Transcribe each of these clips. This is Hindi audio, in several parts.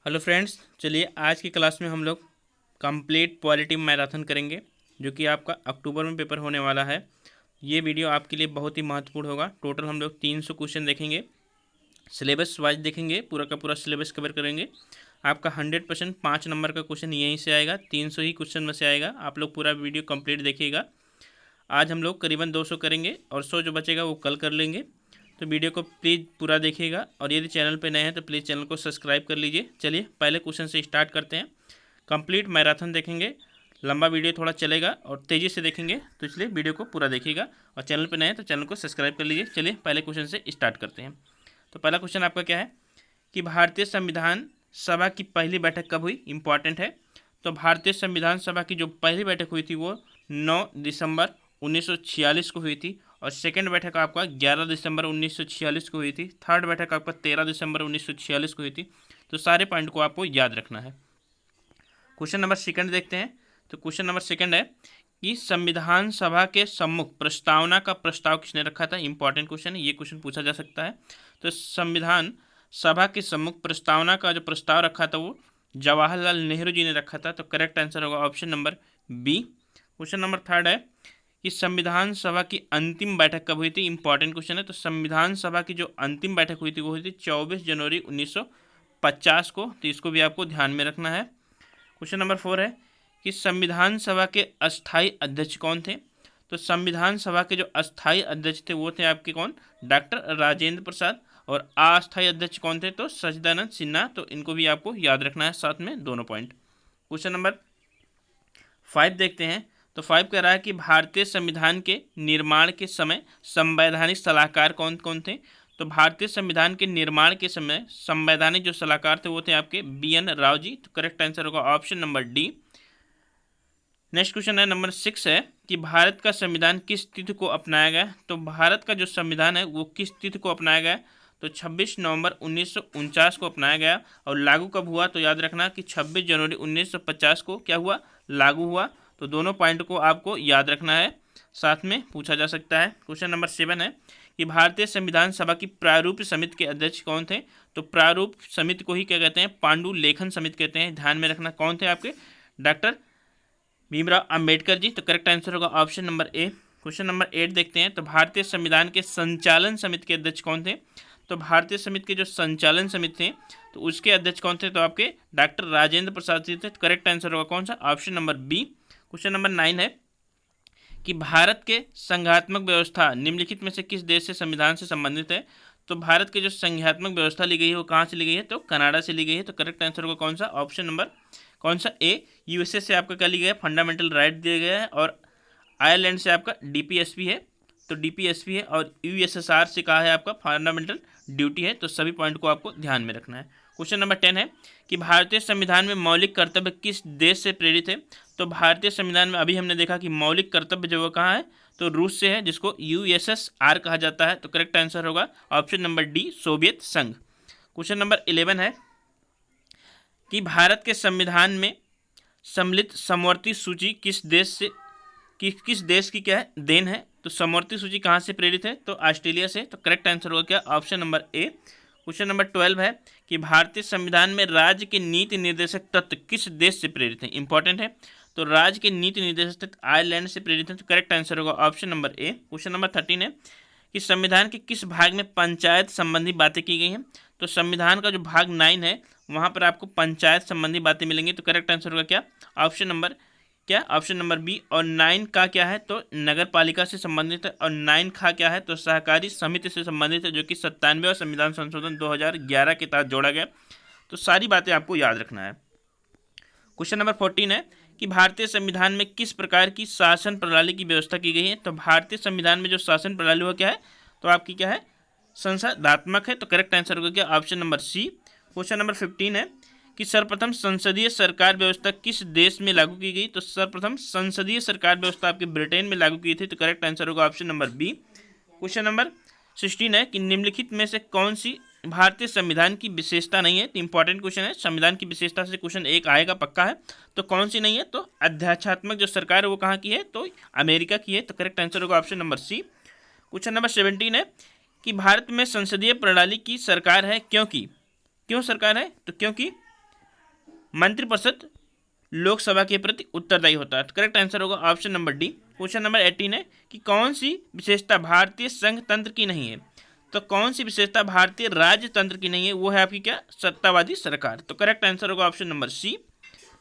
हेलो फ्रेंड्स, चलिए आज की क्लास में हम लोग कंप्लीट पॉलिटी मैराथन करेंगे जो कि आपका अक्टूबर में पेपर होने वाला है। ये वीडियो आपके लिए बहुत ही महत्वपूर्ण होगा। टोटल हम लोग 300 क्वेश्चन देखेंगे, सिलेबस वाइज देखेंगे, पूरा का पूरा सिलेबस कवर करेंगे। आपका 100% 5 नंबर का क्वेश्चन यहीं से आएगा, 300 ही क्वेश्चन में से आएगा। आप लोग पूरा वीडियो कंप्लीट देखिएगा। आज हम लोग करीबन 200 करेंगे और 100 जो बचेगा वो कल कर लेंगे। तो वीडियो को प्लीज़ पूरा देखिएगा और यदि चैनल पे नए हैं तो प्लीज़ चैनल को सब्सक्राइब कर लीजिए। चलिए पहले क्वेश्चन से स्टार्ट करते हैं। कंप्लीट मैराथन देखेंगे, लंबा वीडियो थोड़ा चलेगा और तेज़ी से देखेंगे, तो इसलिए वीडियो को पूरा देखिएगा और चैनल पे नए हैं तो चैनल को सब्सक्राइब कर लीजिए। चलिए पहले क्वेश्चन से स्टार्ट करते हैं। तो पहला क्वेश्चन आपका क्या है कि भारतीय संविधान सभा की पहली बैठक कब हुई? इंपॉर्टेंट है। तो भारतीय संविधान सभा की जो पहली बैठक हुई थी वो 9 दिसंबर 1946 को हुई थी और सेकेंड बैठक आपका 11 दिसंबर 1946 को हुई थी। थर्ड बैठक आपका 13 दिसंबर 1946 को हुई थी। तो सारे पॉइंट को आपको याद रखना है। क्वेश्चन नंबर सेकंड देखते हैं। तो क्वेश्चन नंबर सेकंड है कि संविधान सभा के सम्मुख प्रस्तावना का प्रस्ताव किसने रखा था? इंपॉर्टेंट क्वेश्चन है, ये क्वेश्चन पूछा जा सकता है। तो संविधान सभा के सम्मुख प्रस्तावना का जो प्रस्ताव रखा था वो जवाहरलाल नेहरू जी ने रखा था। तो करेक्ट आंसर होगा option number B. Question number third है कि संविधान सभा की अंतिम बैठक कब हुई थी? इंपॉर्टेंट क्वेश्चन है। तो संविधान सभा की जो अंतिम बैठक हुई थी वो हुई थी 24 जनवरी 1950 को। तो इसको भी आपको ध्यान में रखना है। क्वेश्चन नंबर 4 है कि संविधान सभा के अस्थाई अध्यक्ष कौन थे? तो संविधान सभा के जो अस्थाई अध्यक्ष थे वो थे आपके कौन? डॉक्टर राजेंद्र प्रसाद। और अस्थाई अध्यक्ष कौन थे? तो सच्चिदानंद सिन्हा। तो इनको भी आपको याद रखना है साथ में दोनों पॉइंट। क्वेश्चन नंबर 5 देखते हैं। तो 5 कह रहा है कि भारतीय संविधान के निर्माण के समय संवैधानिक सलाहकार कौन कौन थे? तो भारतीय संविधान के निर्माण के समय संवैधानिक जो सलाहकार थे वो थे आपके BN राव जी। तो करेक्ट आंसर होगा option number D. Next question है नंबर 6 है कि भारत का संविधान किस तिथि को अपनाया गया? तो भारत का जो संविधान है वो किस तिथि को अपनाया गया? तो 26 नवंबर 1949 को अपनाया गया। और लागू कब हुआ? तो याद रखना कि 26 जनवरी 1950 को क्या हुआ? लागू हुआ। तो दोनों पॉइंट को आपको याद रखना है, साथ में पूछा जा सकता है। क्वेश्चन नंबर 7 है कि भारतीय संविधान सभा की प्रारूप समिति के अध्यक्ष कौन थे? तो प्रारूप समिति को ही क्या कहते हैं? पांडु लेखन समिति कहते हैं। ध्यान में रखना कौन थे आपके? डॉक्टर भीमराव अंबेडकर जी। तो करेक्ट आंसर होगा option number A. Question number 8 देखते हैं। तो भारतीय संविधान के संचालन समिति के अध्यक्ष कौन थे? तो भारतीय समिति के जो संचालन समिति थे तो उसके अध्यक्ष कौन थे? तो आपके डॉक्टर राजेंद्र प्रसाद जी थे। तो करेक्ट आंसर होगा कौन सा? Option number B. Question number 9 है कि भारत के संघात्मक व्यवस्था निम्नलिखित में से किस देश से संविधान से संबंधित है? तो भारत की जो संघात्मक व्यवस्था ली गई है वो कहाँ से ली गई है? तो कनाडा से ली गई है। तो करेक्ट आंसर होगा कौन सा? ऑप्शन नंबर कौन सा? ए। यूएसए से आपका क्या लिया गया है? फंडामेंटल राइट दिया गया है। और आयरलैंड से आपका डीपीएसपी है। तो डीपीएसपी है। और यूएसएसआर से कहा है आपका फंडामेंटल ड्यूटी है। तो सभी पॉइंट को आपको ध्यान में रखना है। क्वेश्चन नंबर 10 है कि भारतीय संविधान में मौलिक कर्तव्य किस देश से प्रेरित है? तो भारतीय संविधान में अभी हमने देखा कि मौलिक कर्तव्य जो वो कहाँ है? तो रूस से है, जिसको यूएसएसआर कहा जाता है। तो करेक्ट आंसर होगा ऑप्शन नंबर डी, सोवियत संघ। क्वेश्चन नंबर 11 है कि भारत के संविधान में सम्मिलित समवर्ती सूची किस देश से किस देश की क्या है? देन है। तो समवर्ती सूची कहाँ से प्रेरित है? तो ऑस्ट्रेलिया से। तो करेक्ट आंसर होगा क्या? Option number A. Question number 12 है कि भारतीय संविधान में राज्य के नीति निर्देशक तत्व किस देश से प्रेरित है? इंपॉर्टेंट है। तो राज्य के नीति निर्देशक तत्व आयरलैंड से प्रेरित है। तो करेक्ट आंसर होगा option number A. Question number 13 है कि संविधान के किस भाग में पंचायत संबंधी बातें की गई हैं? तो संविधान का जो भाग 9 है वहाँ पर आपको पंचायत संबंधी बातें मिलेंगी। तो करेक्ट आंसर होगा क्या? ऑप्शन नंबर क्या? Option number B. और 9 का क्या है? तो नगर पालिका से संबंधित है। और 9 खा क्या है? तो सहकारी समिति से संबंधित है, जो कि 97वें संविधान संशोधन 2011 के तहत जोड़ा गया। तो सारी बातें आपको याद रखना है। क्वेश्चन नंबर 14 है कि भारतीय संविधान में किस प्रकार की शासन प्रणाली की व्यवस्था की गई है? तो भारतीय संविधान में जो शासन प्रणाली वो क्या है? तो आपकी क्या है? संसदात्मक है। तो करेक्ट आंसर होगा क्या? Option number C. Question number 15 है कि सर्वप्रथम संसदीय सरकार व्यवस्था किस देश में लागू की गई? तो सर्वप्रथम संसदीय सरकार व्यवस्था आपके ब्रिटेन में लागू की थी। तो करेक्ट आंसर होगा option number B. Question number 16 है कि निम्नलिखित में से कौन सी भारतीय संविधान की विशेषता नहीं है? तो इंपॉर्टेंट क्वेश्चन है, संविधान की विशेषता से क्वेश्चन एक आएगा पक्का है। तो कौन सी नहीं है? तो अध्यक्षात्मक जो सरकार है वो कहाँ की है? तो अमेरिका की है। तो करेक्ट आंसर होगा option number C. Question number 17 है कि भारत में संसदीय प्रणाली की सरकार है क्योंकि क्यों सरकार है? तो क्योंकि मंत्रिपरिषद लोकसभा के प्रति उत्तरदायी होता है। तो करेक्ट आंसर होगा option number D. Question number 18 है कि कौन सी विशेषता भारतीय संघ तंत्र की नहीं है। तो कौन सी विशेषता भारतीय राजतंत्र की नहीं है, वो है आपकी क्या, सत्तावादी सरकार। तो करेक्ट आंसर होगा option number C.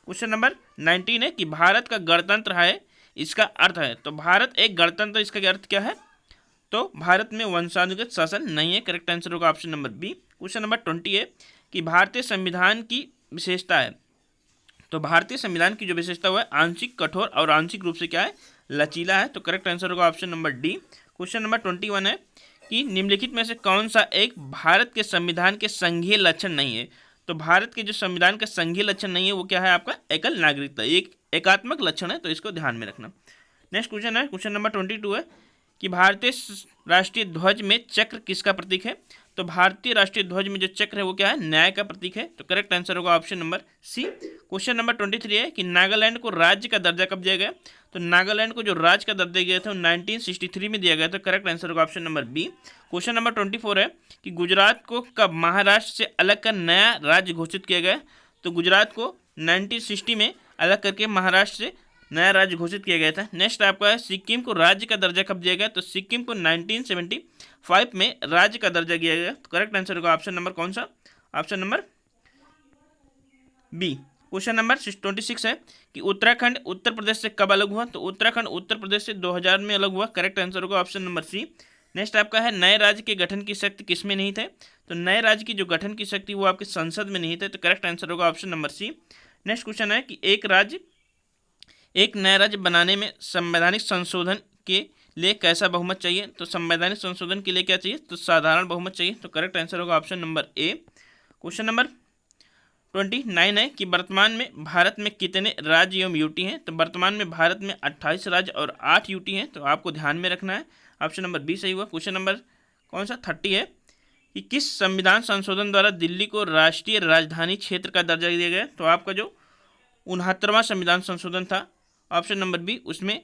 Question number 19 है कि भारत का गणतंत्र है, इसका अर्थ है। तो भारत एक गणतंत्र, इसका अर्थ क्या है, तो भारत में वंशानुगत शासन नहीं है। करेक्ट आंसर होगा option number B. Question number 20 है कि भारतीय संविधान की विशेषता है। तो भारतीय संविधान की जो विशेषता हुआ है आंशिक कठोर और आंशिक रूप से क्या है, लचीला है। तो करेक्ट आंसर होगा option number D. Question number 21 है कि निम्नलिखित में से कौन सा एक भारत के संविधान के संघीय लक्षण नहीं है। तो भारत के जो संविधान का संघीय लक्षण नहीं है वो क्या है, आपका एकल नागरिकता, एक एकात्मक लक्षण है। तो इसको ध्यान में रखना। नेक्स्ट क्वेश्चन है, क्वेश्चन नंबर 22 है कि भारतीय राष्ट्रीय ध्वज में चक्र किसका प्रतीक है। तो भारतीय राष्ट्रीय ध्वज में जो चक्र है वो क्या है, न्याय का प्रतीक है। तो करेक्ट आंसर होगा option number C. Question number 23 है कि नागालैंड को राज्य का दर्जा कब दिया गया। तो नागालैंड को जो राज्य का दर्जा दिया गया था 1963 में दिया गया। तो करेक्ट आंसर होगा option number B. Question number 24 है कि गुजरात को कब महाराष्ट्र से अलग कर नया राज्य घोषित किया गया। तो गुजरात को 1960 में अलग करके महाराष्ट्र से नया राज्य घोषित किया गया था। नेक्स्ट आपका है सिक्किम को राज्य का दर्जा कब दिया गया। तो सिक्किम को 1975 में राज्य का दर्जा दिया गया। तो करेक्ट आंसर होगा ऑप्शन नंबर कौन सा, option number B. Question number 26 है कि उत्तराखंड उत्तर प्रदेश से कब अलग हुआ। तो उत्तराखंड उत्तर प्रदेश से 2000 में अलग हुआ। करेक्ट आंसर होगा ऑप्शन नंबर सी। नेक्स्ट आपका है नए राज्य के गठन की शक्ति किसमें नहीं थे। तो नए राज्य की जो गठन की शक्ति वो आपके संसद में नहीं थे। तो करेक्ट आंसर होगा option number C. Next question है कि एक नया राज्य बनाने में संवैधानिक संशोधन के लिए कैसा बहुमत चाहिए। तो संवैधानिक संशोधन के लिए क्या चाहिए, तो साधारण बहुमत चाहिए। तो करेक्ट आंसर होगा option number A. Question number 29 है कि वर्तमान में भारत में कितने राज्य एवं यूटी हैं। तो वर्तमान में भारत में 28 राज्य और 8 यूटी हैं। तो आपको ध्यान में रखना है, ऑप्शन नंबर बी सही हुआ। क्वेश्चन नंबर कौन सा 30 है कि किस संविधान संशोधन द्वारा दिल्ली को राष्ट्रीय राजधानी क्षेत्र का दर्जा दिया गया। तो आपका जो 69वां संविधान संशोधन था, ऑप्शन नंबर बी, उसमें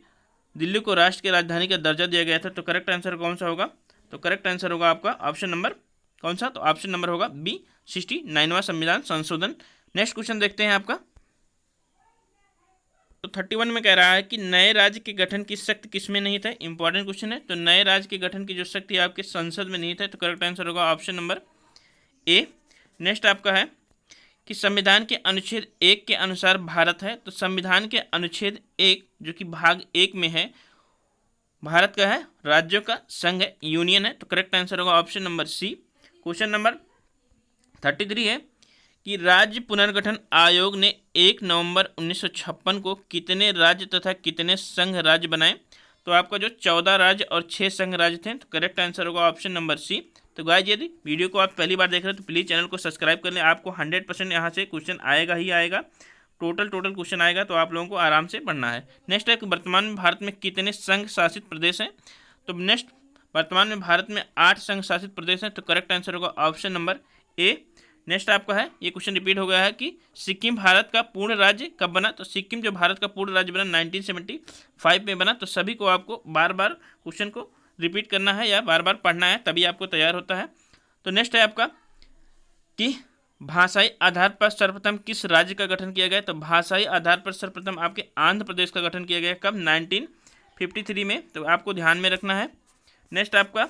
दिल्ली को राष्ट्र की राजधानी का दर्जा दिया गया था। तो करेक्ट आंसर कौन सा होगा, तो करेक्ट आंसर होगा आपका ऑप्शन नंबर कौन सा, तो ऑप्शन नंबर होगा बी, 69वां संविधान संशोधन। नेक्स्ट क्वेश्चन देखते हैं आपका। तो 31 में कह रहा है कि नए राज्य के गठन की शक्ति किसमें नहीं था। इंपॉर्टेंट क्वेश्चन है। तो नए राज्य के गठन की जो शक्ति आपके संसद में नहीं था। तो करेक्ट आंसर होगा ऑप्शन नंबर ए। नेक्स्ट आपका है कि संविधान के अनुच्छेद 1 के अनुसार भारत है। तो संविधान के अनुच्छेद 1 जो कि भाग 1 में है, भारत का है राज्यों का संघ है, यूनियन है। तो करेक्ट आंसर होगा option number C. Question number 33 है कि राज्य पुनर्गठन आयोग ने 1 नवंबर 1956 को कितने राज्य तथा कितने संघ राज्य बनाए। तो आपका जो 14 राज्य और 6 संघ राज्य थे। तो करेक्ट आंसर होगा ऑप्शन नंबर सी। तो गाइस यदि वीडियो को आप पहली बार देख रहे हैं तो प्लीज़ चैनल को सब्सक्राइब कर लें। आपको 100% यहाँ से क्वेश्चन आएगा ही आएगा, टोटल क्वेश्चन आएगा। तो आप लोगों को आराम से पढ़ना है। नेक्स्ट है कि वर्तमान में भारत में कितने संघ शासित प्रदेश हैं। तो नेक्स्ट वर्तमान में भारत में 8 संघ शासित प्रदेश हैं। तो करेक्ट आंसर होगा ऑप्शन नंबर ए। नेक्स्ट आपका है, ये क्वेश्चन रिपीट हो गया है कि सिक्किम भारत का पूर्ण राज्य कब बना। तो सिक्किम जो भारत का पूर्ण राज्य बना 1975 में बना। तो सभी को आपको बार बार क्वेश्चन को रिपीट करना है या बार बार पढ़ना है, तभी आपको तैयार होता है। तो नेक्स्ट है आपका कि भाषाई आधार पर सर्वप्रथम किस राज्य का गठन किया गया। तो भाषाई आधार पर सर्वप्रथम आपके आंध्र प्रदेश का गठन किया गया, कब, 1953 में। तो आपको ध्यान में रखना है। नेक्स्ट आपका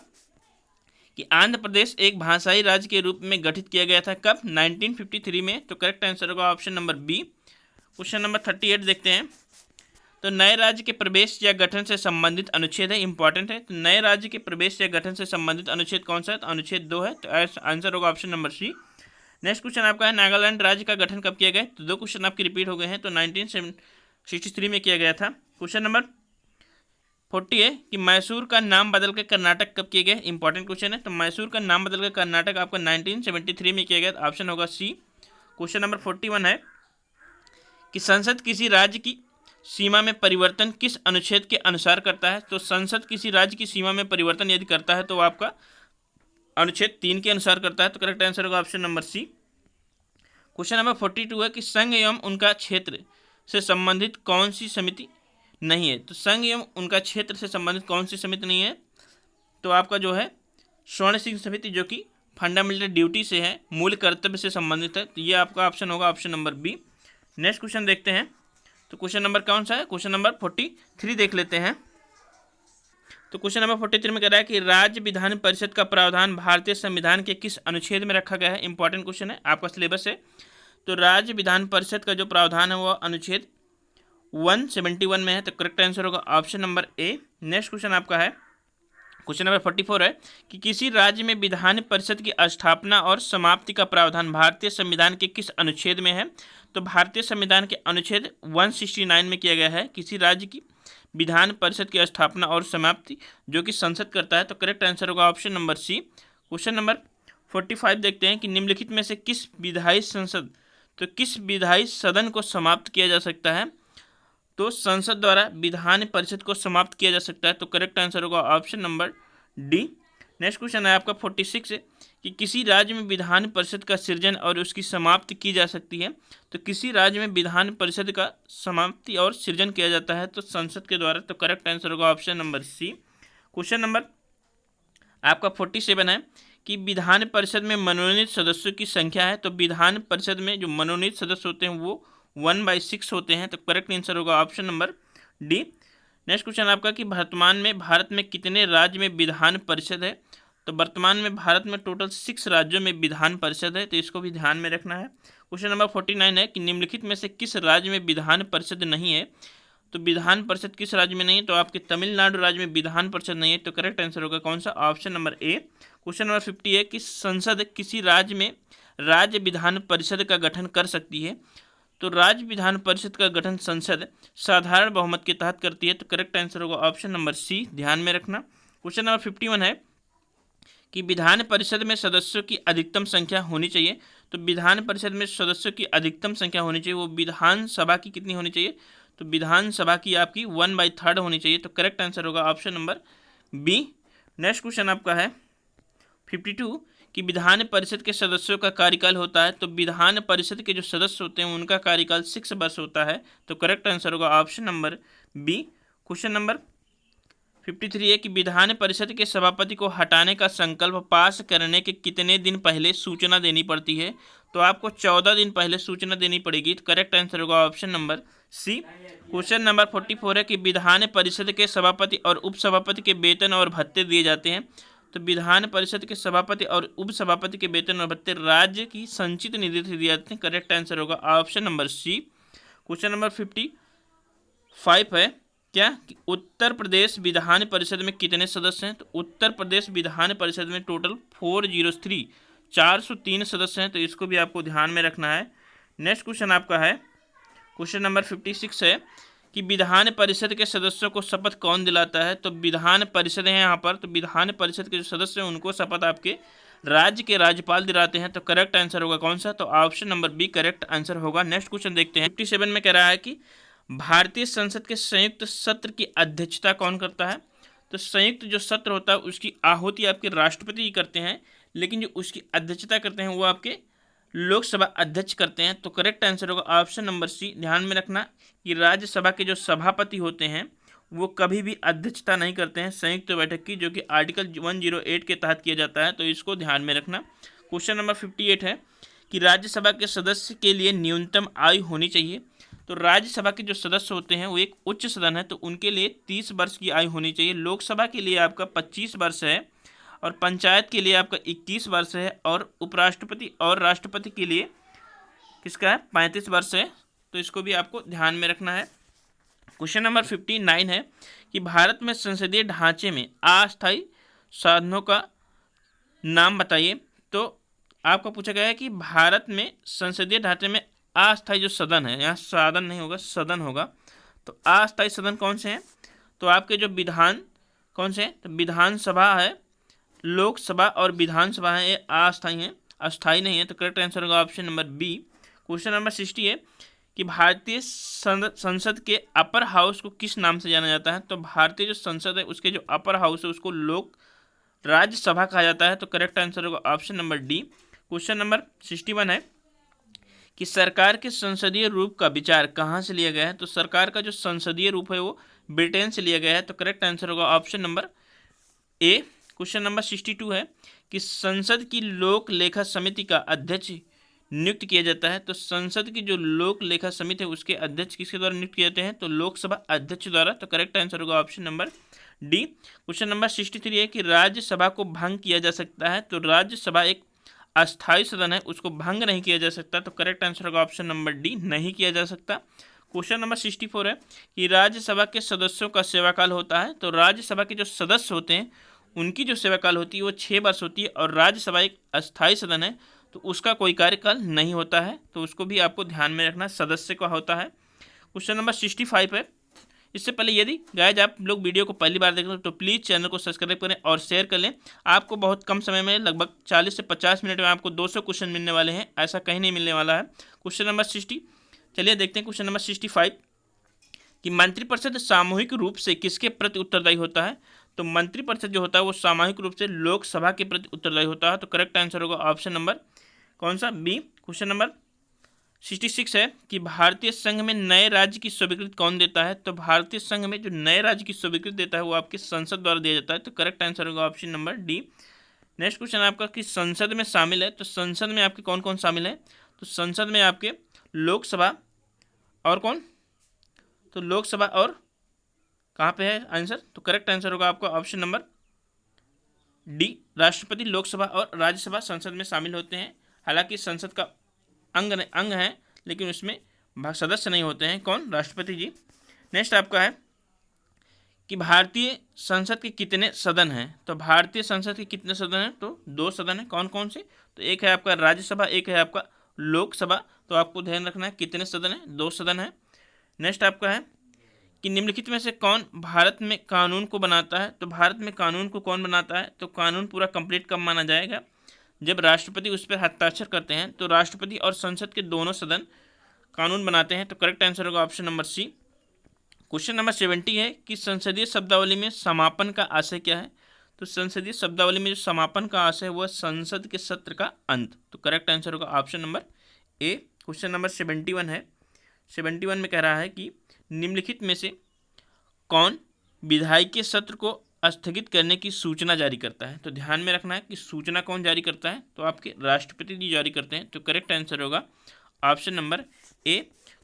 कि आंध्र प्रदेश एक भाषाई राज्य के रूप में गठित किया गया था, कब, 1953 में। तो करेक्ट आंसर होगा option number B. Question number 38 देखते हैं। तो नए राज्य के प्रवेश या गठन से संबंधित अनुच्छेद है, इंपॉर्टेंट है। तो नए राज्य के प्रवेश या गठन से संबंधित अनुच्छेद कौन सा है। तो अनुच्छेद 2 है। तो आंसर होगा option number C. Next question आपका है नागालैंड राज्य का गठन कब किया गया। तो 2 क्वेश्चन आपके रिपीट हो गए हैं। तो 1963 में किया गया था। क्वेश्चन नंबर 40 है कि मैसूर का नाम बदलकर कर्नाटक कब किया गया। इंपॉर्टेंट क्वेश्चन है। तो मैसूर का नाम बदलकर कर्नाटक आपका 1973 में किया गया। ऑप्शन होगा सी। क्वेश्चन नंबर 41 है कि संसद किसी राज्य की सीमा में परिवर्तन किस अनुच्छेद के अनुसार करता है। तो संसद किसी राज्य की सीमा में परिवर्तन यदि करता है तो आपका अनुच्छेद 3 के अनुसार करता है। तो करेक्ट आंसर होगा option number C. Question number 42 है कि संघ एवं उनका क्षेत्र से संबंधित कौन सी समिति नहीं है। तो संघ एवं उनका क्षेत्र से संबंधित कौन सी समिति नहीं है। तो आपका जो है स्वर्ण सिंह समिति, जो कि फंडामेंटल ड्यूटी से है, मूल कर्तव्य से संबंधित है। तो ये आपका ऑप्शन होगा option number B. Next question देखते हैं। तो क्वेश्चन नंबर कौन सा है, क्वेश्चन नंबर 43 देख लेते हैं। तो क्वेश्चन नंबर 43 में कह रहा है कि राज्य विधान परिषद का प्रावधान भारतीय संविधान के किस अनुच्छेद में रखा गया है। इंपॉर्टेंट क्वेश्चन है, आपका सिलेबस है। तो राज्य विधान परिषद का जो प्रावधान है वह अनुच्छेद 171 में है। तो करेक्ट आंसर होगा option number A. Next question आपका है, क्वेश्चन नंबर 44 है कि किसी राज्य में विधान परिषद की स्थापना और समाप्ति का प्रावधान भारतीय संविधान के किस अनुच्छेद में है। तो भारतीय संविधान के अनुच्छेद 169 में किया गया है किसी राज्य की विधान परिषद की स्थापना और समाप्ति जो कि संसद करता है। तो करेक्ट आंसर होगा option number C. Question number 45 देखते हैं कि निम्नलिखित में से किस विधायी संसद तो किस विधायी सदन को समाप्त किया जा सकता है। तो संसद द्वारा विधान परिषद को समाप्त किया जा सकता है। तो करेक्ट आंसर होगा option number D. Next question है आपका 46 है कि किसी राज्य में विधान परिषद का सृजन और उसकी समाप्ति की जा सकती है। तो किसी राज्य में विधान परिषद का समाप्ति और सृजन किया जाता है तो संसद के द्वारा। तो करेक्ट आंसर होगा option number C. Question number आपका 47 है कि विधान परिषद में मनोनीत सदस्यों की संख्या है। तो विधान परिषद में जो मनोनीत सदस्य होते हैं वो 1/6 होते हैं। तो करेक्ट आंसर होगा option number D. Next question आपका कि वर्तमान में भारत में कितने राज्य में विधान परिषद है। तो वर्तमान में भारत में टोटल 6 राज्यों में विधान परिषद है। तो इसको भी ध्यान में रखना है। क्वेश्चन नंबर 49 है कि निम्नलिखित में से किस राज्य में विधान परिषद नहीं है। तो विधान परिषद किस राज्य में नहीं है। तो आपके तमिलनाडु राज्य में विधान परिषद नहीं है। तो करेक्ट आंसर होगा कौन सा, option number A. Question number 50 है कि संसद किसी राज्य में राज्य विधान परिषद का गठन कर सकती है। तो राज्य विधान परिषद का गठन संसद साधारण बहुमत के तहत करती है। तो करेक्ट आंसर होगा ऑप्शन नंबर सी, ध्यान में रखना। क्वेश्चन नंबर 51 है कि विधान परिषद में सदस्यों की अधिकतम संख्या होनी चाहिए। तो विधान परिषद में सदस्यों की अधिकतम संख्या होनी चाहिए वो विधानसभा की कितनी होनी चाहिए। तो विधानसभा की आपकी 1/3 होनी चाहिए। तो करेक्ट आंसर होगा option number B. Next question आपका है 52 कि विधान परिषद के सदस्यों का कार्यकाल होता है। तो विधान परिषद के जो सदस्य होते हैं उनका कार्यकाल 6 वर्ष होता है। तो करेक्ट आंसर होगा option number B. Question number 53 है कि विधान परिषद के सभापति को हटाने का संकल्प पास करने के कितने दिन पहले सूचना देनी पड़ती है। तो आपको 14 दिन पहले सूचना देनी पड़ेगी। तो करेक्ट आंसर होगा option number C. Question number 44 है कि विधान परिषद के सभापति और उपसभापति के वेतन और भत्ते दिए जाते हैं। तो विधान परिषद के सभापति और उपसभापति के वेतन और भत्ते राज्य की संचित निधि से दिए जाते हैं। करेक्ट आंसर होगा option number C. Question number 55 है क्या कि उत्तर प्रदेश विधान परिषद में कितने सदस्य हैं। तो उत्तर प्रदेश विधान परिषद में टोटल 403 सदस्य हैं। तो इसको भी आपको ध्यान में रखना है। नेक्स्ट क्वेश्चन आपका है क्वेश्चन नंबर 56 है कि विधान परिषद के सदस्यों को शपथ कौन दिलाता है। तो विधान परिषद है यहाँ पर। तो विधान परिषद के जो सदस्य हैं उनको शपथ आपके राज्य के राज्यपाल दिलाते हैं। तो करेक्ट आंसर होगा कौन सा, तो option number B correct answer होगा। नेक्स्ट क्वेश्चन देखते हैं 57 में कह रहा है कि भारतीय संसद के संयुक्त सत्र की अध्यक्षता कौन करता है। तो संयुक्त जो सत्र होता है उसकी आहुति आपके राष्ट्रपति ही करते हैं, लेकिन जो उसकी अध्यक्षता करते हैं वो आपके लोकसभा अध्यक्ष करते हैं। तो करेक्ट आंसर होगा ऑप्शन नंबर सी। ध्यान में रखना कि राज्यसभा के जो सभापति होते हैं वो कभी भी अध्यक्षता नहीं करते हैं संयुक्त बैठक की, जो कि आर्टिकल 108 के तहत किया जाता है। तो इसको ध्यान में रखना। क्वेश्चन नंबर 58 है कि राज्यसभा के सदस्य के लिए न्यूनतम आयु होनी चाहिए। तो राज्यसभा के जो सदस्य होते हैं वो एक उच्च सदन है, तो उनके लिए 30 वर्ष की आयु होनी चाहिए। लोकसभा के लिए आपका 25 वर्ष है और पंचायत के लिए आपका 21 वर्ष है और उपराष्ट्रपति और राष्ट्रपति के लिए किसका है 35 वर्ष है। तो इसको भी आपको ध्यान में रखना है। क्वेश्चन नंबर 59 है कि भारत में संसदीय ढांचे में अस्थायी साधनों का नाम बताइए। तो आपको पूछा गया है कि भारत में संसदीय ढांचे में अस्थायी जो सदन है, यहाँ साधन नहीं होगा सदन होगा, तो अस्थायी सदन कौन से हैं। तो आपके जो विधान कौन से हैं, तो विधानसभा है, लोकसभा और विधानसभा है, ये अस्थायी हैं, अस्थायी नहीं है। तो करेक्ट आंसर होगा option number B. Question number 60 है कि भारतीय संसद के अपर हाउस को किस नाम से जाना जाता है। तो भारतीय जो संसद है उसके जो अपर हाउस है उसको लोक राज्यसभा कहा जाता है। तो करेक्ट आंसर होगा option number D. Question number 61 है कि सरकार के संसदीय रूप का विचार कहाँ से लिया गया है। तो सरकार का जो संसदीय रूप है वो ब्रिटेन से लिया गया है। तो करेक्ट आंसर होगा option number A. Question number 62 है कि संसद की लोक लेखा समिति का अध्यक्ष नियुक्त किया जाता है? तो संसद की जो लोक लेखा समिति है उसके अध्यक्ष किसके द्वारा नियुक्त किए जाते हैं? तो लोकसभा अध्यक्ष द्वारा। तो करेक्ट आंसर होगा option number D. Question number 63 है कि राज्यसभा को भंग किया जा सकता है? तो राज्यसभा एक अस्थायी सदन है, उसको भंग नहीं किया जा सकता। तो करेक्ट आंसर होगा ऑप्शन नंबर डी, नहीं किया जा सकता। क्वेश्चन नंबर 64 है कि राज्यसभा के सदस्यों का सेवाकाल होता है? तो राज्यसभा के जो सदस्य होते हैं उनकी जो सेवाकाल होती है वो 6 वर्ष होती है, और राज्यसभा एक अस्थायी सदन है तो उसका कोई कार्यकाल नहीं होता है, तो उसको भी आपको ध्यान में रखना, सदस्य का होता है। क्वेश्चन नंबर 65 है। इससे पहले यदि गाइज आप लोग वीडियो को पहली बार देख रहे हो तो प्लीज़ चैनल को सब्सक्राइब करें और शेयर कर लें। आपको बहुत कम समय में, लगभग 40 से 50 मिनट में आपको 200 क्वेश्चन मिलने वाले हैं, ऐसा कहीं नहीं मिलने वाला है। क्वेश्चन नंबर 60, चलिए देखते हैं क्वेश्चन नंबर 65 कि मंत्रिपरिषद सामूहिक रूप से किसके प्रति उत्तरदायी होता है? तो मंत्रिपरिषद जो होता है वो सामूहिक रूप से लोकसभा के प्रति उत्तरदायी होता है। तो करेक्ट आंसर होगा ऑप्शन नंबर कौन सा? बी। क्वेश्चन नंबर 66 है कि भारतीय संघ में नए राज्य की स्वीकृति कौन देता है? तो भारतीय संघ में जो नए राज्य की स्वीकृति देता है वो आपके संसद द्वारा दिया जाता है। तो करेक्ट आंसर होगा option number D. Next question आपका कि संसद में शामिल है, तो संसद में आपके कौन कौन शामिल है? तो संसद में आपके लोकसभा और कौन? तो लोकसभा और कहाँ पे है आंसर? तो करेक्ट आंसर होगा आपका ऑप्शन नंबर डी, राष्ट्रपति लोकसभा और राज्यसभा संसद में शामिल होते हैं। हालांकि संसद का अंग है लेकिन उसमें सदस्य नहीं होते हैं। कौन? राष्ट्रपति जी। नेक्स्ट आपका है कि भारतीय संसद के कितने सदन हैं? तो भारतीय संसद के कितने सदन हैं? तो 2 सदन हैं। कौन कौन से? तो एक है आपका राज्यसभा, एक है आपका लोकसभा। तो आपको ध्यान रखना है कितने सदन हैं? 2 सदन है। नेक्स्ट आपका है कि निम्नलिखित में से कौन भारत में कानून को बनाता है? तो भारत में कानून को कौन बनाता है? तो कानून पूरा कंप्लीट कब माना जाएगा? जब राष्ट्रपति उस पर हस्ताक्षर करते हैं। तो राष्ट्रपति और संसद के दोनों सदन कानून बनाते हैं। तो करेक्ट आंसर होगा option number C. Question number 70 है कि संसदीय शब्दावली में समापन का आशय क्या है? तो संसदीय शब्दावली में जो समापन का आशय है वह संसद के सत्र का अंत। तो करेक्ट आंसर होगा option number A. Question number 71 है। 71 में कह रहा है कि निम्नलिखित में से कौन विधायिका सत्र को स्थगित करने की सूचना जारी करता है? तो ध्यान में रखना है कि सूचना कौन जारी करता है? तो आपके राष्ट्रपति जी जारी करते हैं। तो करेक्ट आंसर होगा option number A.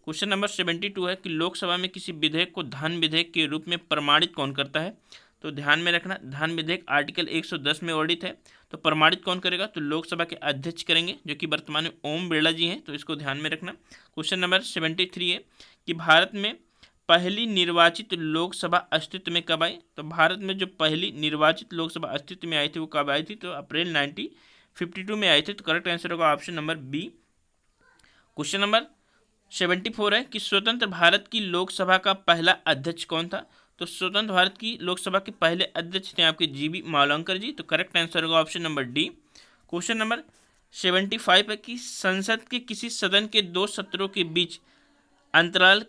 Question number 72 है कि लोकसभा में किसी विधेयक को धन विधेयक के रूप में प्रमाणित कौन करता है? तो ध्यान में रखना, धन विधेयक आर्टिकल 110 में वर्णित है। तो प्रमाणित कौन करेगा? तो लोकसभा के अध्यक्ष करेंगे, जो कि वर्तमान में ओम बिरला जी हैं। तो इसको ध्यान में रखना। क्वेश्चन नंबर 73 है कि भारत में पहली निर्वाचित लोकसभा अस्तित्व में कब आई? तो भारत में जो पहली निर्वाचित लोकसभा अस्तित्व में आई थी वो कब आई थी? तो अप्रैल 1952 में आई थी। तो करेक्ट आंसर होगा option number B. Question number 74 है कि स्वतंत्र भारत की लोकसभा का पहला अध्यक्ष कौन था? तो स्वतंत्र भारत की लोकसभा के पहले अध्यक्ष थे आपके जीबी मावलंकर जी। तो करेक्ट आंसर होगा option number D. Question number 75 है कि संसद के किसी सदन के 2 सत्रों के बीच अंतराल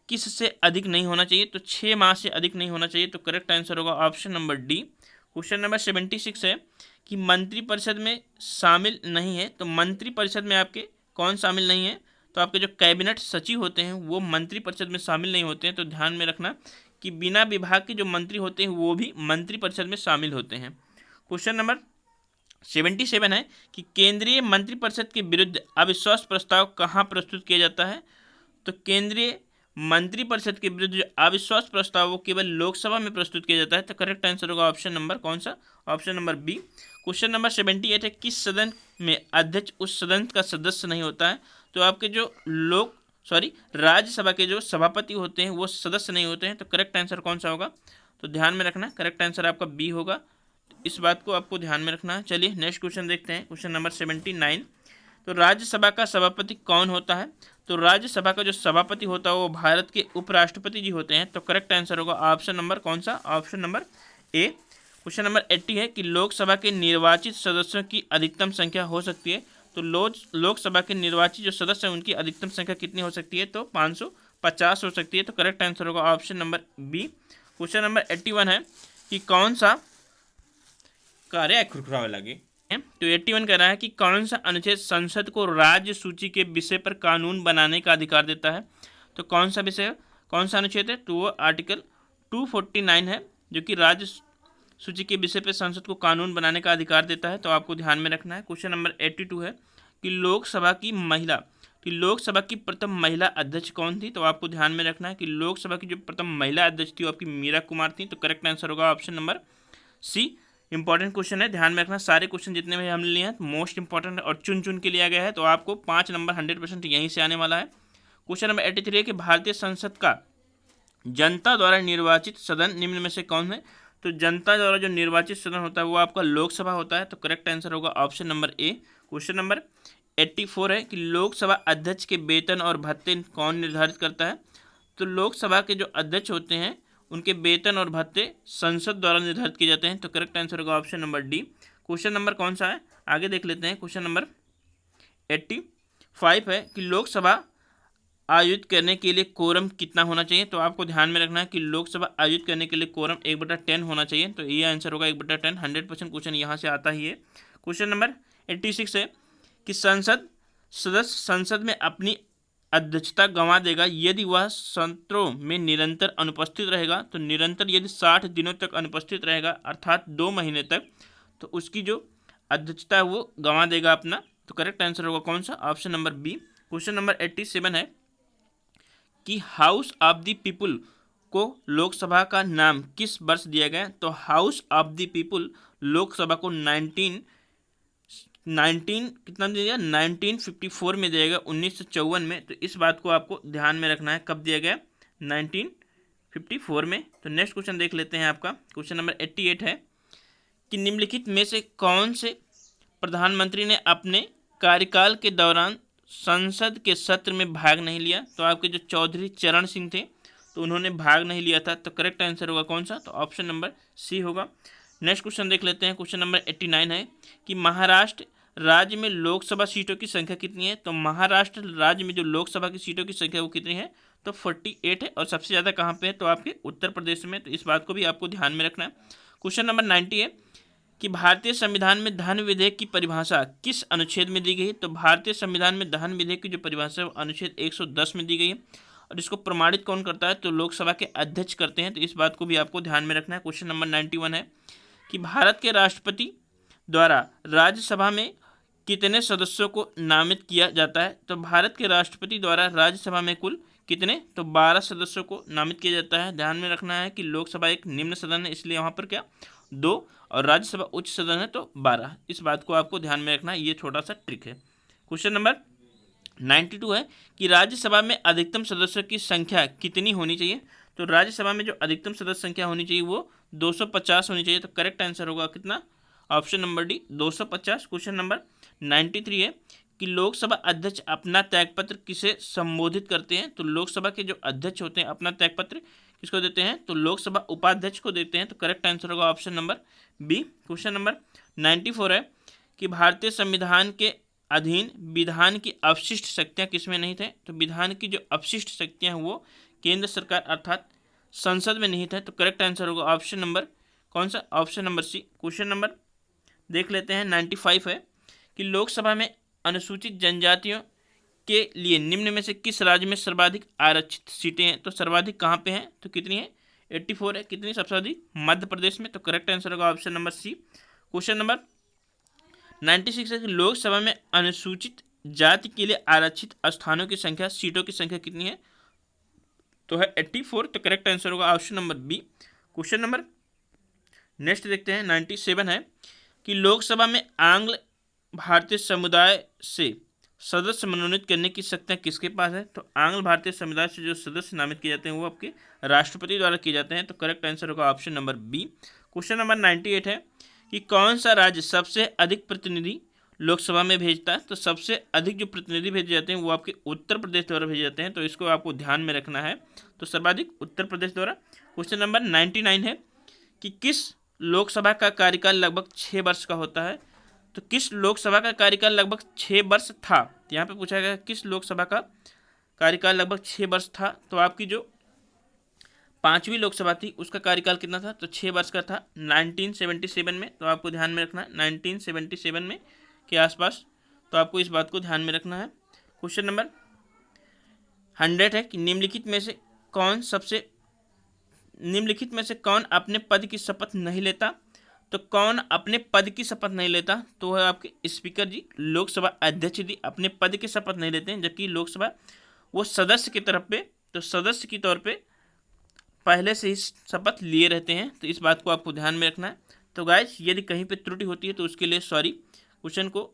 किस से अधिक नहीं होना चाहिए? तो 6 माह से अधिक नहीं होना चाहिए। तो करेक्ट आंसर होगा option number D. Question number 76 है कि मंत्रिपरिषद में शामिल नहीं है। तो मंत्रिपरिषद में आपके कौन शामिल नहीं है? तो आपके जो कैबिनेट सचिव होते हैं वो मंत्रिपरिषद में शामिल नहीं होते हैं। तो ध्यान में रखना कि बिना विभाग के जो मंत्री होते हैं वो भी मंत्रिपरिषद में शामिल होते हैं। क्वेश्चन नंबर 77 है कि केंद्रीय मंत्रिपरिषद के विरुद्ध अविश्वास प्रस्ताव कहाँ प्रस्तुत किया जाता है? तो केंद्रीय मंत्रिपरिषद के विरुद्ध जो अविश्वास प्रस्ताव वो केवल लोकसभा में प्रस्तुत किया जाता है। तो करेक्ट आंसर होगा ऑप्शन नंबर कौन सा? Option number B. Question number 78 है किस सदन में अध्यक्ष उस सदन का सदस्य नहीं होता है? तो आपके जो राज्यसभा के जो सभापति होते हैं वो सदस्य नहीं होते हैं। तो करेक्ट आंसर कौन सा होगा? तो ध्यान में रखना, करेक्ट आंसर आपका बी होगा। इस बात को आपको ध्यान में रखना है। चलिए नेक्स्ट क्वेश्चन देखते हैं, क्वेश्चन नंबर 79। तो राज्यसभा का सभापति कौन होता है? तो राज्यसभा का जो सभापति होता है वो भारत के उपराष्ट्रपति जी होते हैं। तो करेक्ट आंसर होगा ऑप्शन नंबर कौन सा? Option number A. Question number 80 है कि लोकसभा के निर्वाचित सदस्यों की अधिकतम संख्या हो सकती है। तो लोकसभा के निर्वाचित जो सदस्य हैं उनकी अधिकतम संख्या कितनी हो सकती है? तो 550 हो सकती है। तो करेक्ट आंसर होगा option number B. Question number 81 है कि कौन सा कार्य खुरखुरावे लगे? तो 81 कह रहा है कि कौन सा अनुच्छेद संसद को राज्य सूची के विषय पर कानून बनाने का अधिकार देता है? तो कौन सा विषय, कौन सा अनुच्छेद है? तो वो आर्टिकल 249 है, जो कि राज्य सूची के विषय पर संसद को कानून बनाने का अधिकार देता है। तो आपको ध्यान में रखना है। क्वेश्चन नंबर 82 है कि लोकसभा की प्रथम महिला अध्यक्ष कौन थी? तो आपको ध्यान में रखना है कि लोकसभा की जो प्रथम महिला अध्यक्ष थी वो आपकी मीरा कुमार थी। तो करेक्ट आंसर होगा option number C. Important question है, ध्यान में रखना। सारे क्वेश्चन जितने भी हमने लिए हैं मोस्ट इंपॉर्टेंट और चुन चुन के लिया गया है, तो आपको 5 नंबर 100% यहीं से आने वाला है। क्वेश्चन नंबर 83 है कि भारतीय संसद का जनता द्वारा निर्वाचित सदन निम्न में से कौन है? तो जनता द्वारा जो निर्वाचित सदन होता है वो आपका लोकसभा होता है। तो करेक्ट आंसर होगा option number A. Question number 84 है कि लोकसभा अध्यक्ष के वेतन और भत्ते कौन निर्धारित करता है? तो लोकसभा के जो अध्यक्ष होते हैं उनके वेतन और भत्ते संसद द्वारा निर्धारित किए जाते हैं। तो करेक्ट आंसर होगा option number D. Question number कौन सा है आगे देख लेते हैं। क्वेश्चन नंबर 85 है कि लोकसभा आयोजित करने के लिए कोरम कितना होना चाहिए? तो आपको ध्यान में रखना है कि लोकसभा आयोजित करने के लिए कोरम 1/10 होना चाहिए। तो ये आंसर होगा 1/10। 100% क्वेश्चन यहाँ से आता ही है। क्वेश्चन नंबर 86 है कि सदस्य संसद में अपनी अध्यक्षता गंवा देगा यदि वह सत्रों में निरंतर अनुपस्थित रहेगा। तो निरंतर यदि 60 दिनों तक अनुपस्थित रहेगा अर्थात 2 महीने तक, तो उसकी जो अध्यक्षता है वो गंवा देगा अपना। तो करेक्ट आंसर होगा कौन सा? Option number B. Question number 87 है कि हाउस ऑफ द पीपुल को लोकसभा का नाम किस वर्ष दिया गया? तो house of the people Lok Sabha को 1954 में दिया गया, 1954 में। तो इस बात को आपको ध्यान में रखना है, कब दिया गया? 1954 में। तो नेक्स्ट क्वेश्चन देख लेते हैं आपका। क्वेश्चन नंबर 88 है कि निम्नलिखित में से कौन से प्रधानमंत्री ने अपने कार्यकाल के दौरान संसद के सत्र में भाग नहीं लिया? तो आपके जो चौधरी चरण सिंह थे तो उन्होंने भाग नहीं लिया था। तो करेक्ट आंसर होगा कौन सा? तो ऑप्शन नंबर सी होगा। नेक्स्ट क्वेश्चन देख लेते हैं। क्वेश्चन नंबर 89 है कि महाराष्ट्र राज्य में लोकसभा सीटों की संख्या कितनी है? तो महाराष्ट्र राज्य में जो लोकसभा की सीटों की संख्या वो कितनी है? तो 48 है। और सबसे ज़्यादा कहाँ पे है? तो आपके उत्तर प्रदेश में। तो इस बात को भी आपको ध्यान में रखना है। क्वेश्चन नंबर 90 है कि भारतीय संविधान में धन विधेयक की परिभाषा किस अनुच्छेद में दी गई है? तो भारतीय संविधान में धन विधेयक की जो परिभाषा है वो अनुच्छेद 110 में दी गई है। और इसको प्रमाणित कौन करता है? तो लोकसभा के अध्यक्ष करते हैं। तो इस बात को भी आपको ध्यान में रखना है। क्वेश्चन नंबर 91 है कि भारत के राष्ट्रपति द्वारा राज्यसभा में कितने सदस्यों को नामित किया जाता है? तो भारत के राष्ट्रपति द्वारा राज्यसभा में कुल कितने? तो 12 सदस्यों को नामित किया जाता है। ध्यान में रखना है कि लोकसभा एक निम्न सदन है, इसलिए वहाँ पर क्या 2 और राज्यसभा उच्च सदन है तो 12। इस बात को आपको ध्यान में रखना है, ये छोटा सा ट्रिक है। क्वेश्चन नंबर 92 है कि राज्यसभा में अधिकतम सदस्यों की संख्या कितनी होनी चाहिए? तो राज्यसभा में जो अधिकतम सदस्य संख्या होनी चाहिए वो 250 होनी चाहिए। तो करेक्ट आंसर होगा कितना? Option number D 250। Question number 93 है कि लोकसभा अध्यक्ष अपना त्यागपत्र किसे संबोधित करते हैं? तो लोकसभा के जो अध्यक्ष होते हैं अपना त्यागपत्र किसको देते हैं? तो लोकसभा उपाध्यक्ष को देते हैं। तो करेक्ट आंसर होगा option number B. Question number 94 है कि भारतीय संविधान के अधीन विधान की अवशिष्ट शक्तियाँ किसमें नहीं थे? तो विधान की जो अवशिष्ट शक्तियाँ हैं वो केंद्र सरकार अर्थात संसद में नहीं थे। तो करेक्ट आंसर होगा ऑप्शन नंबर कौन सा? Option number C. Question number देख लेते हैं 95 है कि लोकसभा में अनुसूचित जनजातियों के लिए निम्न में से किस राज्य में सर्वाधिक आरक्षित सीटें हैं? तो सर्वाधिक कहाँ पे हैं? तो कितनी है? 84 है। कितनी सबसे अधिक? मध्य प्रदेश में। तो करेक्ट आंसर होगा option number C. Question number 96 है कि लोकसभा में अनुसूचित जाति के लिए आरक्षित स्थानों की संख्या सीटों की संख्या कितनी है? तो है 84। तो करेक्ट आंसर होगा option number B. Question number next देखते हैं 97 है कि लोकसभा में आंग्ल भारतीय समुदाय से सदस्य मनोनीत करने की शक्तियाँ किसके पास है? तो आंग्ल भारतीय समुदाय से जो सदस्य नामित किए जाते हैं वो आपके राष्ट्रपति द्वारा किए जाते हैं। तो करेक्ट आंसर होगा option number B. Question number 98 है कि कौन सा राज्य सबसे अधिक प्रतिनिधि लोकसभा में भेजता है? तो सबसे अधिक जो प्रतिनिधि भेजे जाते हैं वो आपके उत्तर प्रदेश द्वारा भेजे जाते हैं। तो इसको आपको ध्यान में रखना है। तो सर्वाधिक उत्तर प्रदेश द्वारा। क्वेश्चन नंबर 99 है कि किस लोकसभा का कार्यकाल लगभग 6 वर्ष का होता है? तो किस लोकसभा का कार्यकाल लगभग 6 वर्ष था? तो यहाँ पे पूछा गया किस लोकसभा का कार्यकाल लगभग 6 वर्ष था? तो आपकी जो 5वीं लोकसभा थी उसका कार्यकाल कितना था? तो 6 वर्ष का था 1977 में। तो आपको ध्यान में रखना है 1977 में के आसपास। तो आपको इस बात को ध्यान में रखना है। क्वेश्चन नंबर 100 है कि निम्नलिखित में से कौन अपने पद की शपथ नहीं लेता? तो कौन अपने पद की शपथ नहीं लेता? तो है आपके स्पीकर जी, लोकसभा अध्यक्ष जी अपने पद की शपथ नहीं लेते हैं, जबकि लोकसभा वो सदस्य की तरफ पे, तो सदस्य के तौर पे पहले से ही शपथ लिए रहते हैं। तो इस बात को आपको ध्यान में रखना है। तो गाइस यदि कहीं पे त्रुटि होती है तो उसके लिए सॉरी। क्वेश्चन को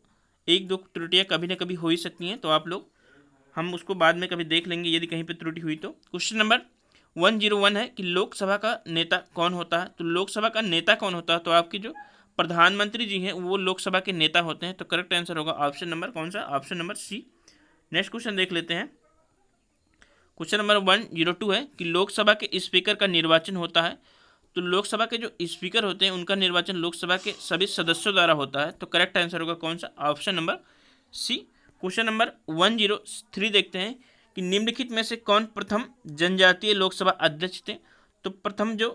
एक दो त्रुटियाँ कभी ना कभी हो ही सकती हैं, तो आप लोग, हम उसको बाद में कभी देख लेंगे यदि कहीं पे त्रुटि हुई तो। क्वेश्चन नंबर 101 है कि लोकसभा का नेता कौन होता है? तो लोकसभा का नेता कौन होता है? तो आपके जो प्रधानमंत्री जी हैं वो लोकसभा के नेता होते हैं। तो करेक्ट आंसर होगा ऑप्शन नंबर कौन सा? Option number C. Next question देख लेते हैं। क्वेश्चन नंबर 102 है कि लोकसभा के स्पीकर का निर्वाचन होता है। तो लोकसभा के जो स्पीकर होते हैं उनका निर्वाचन लोकसभा के सभी सदस्यों द्वारा होता है। तो करेक्ट आंसर होगा कौन सा? Option number C. Question number 103 देखते हैं कि निम्नलिखित में से कौन प्रथम जनजातीय लोकसभा अध्यक्ष थे? तो प्रथम जो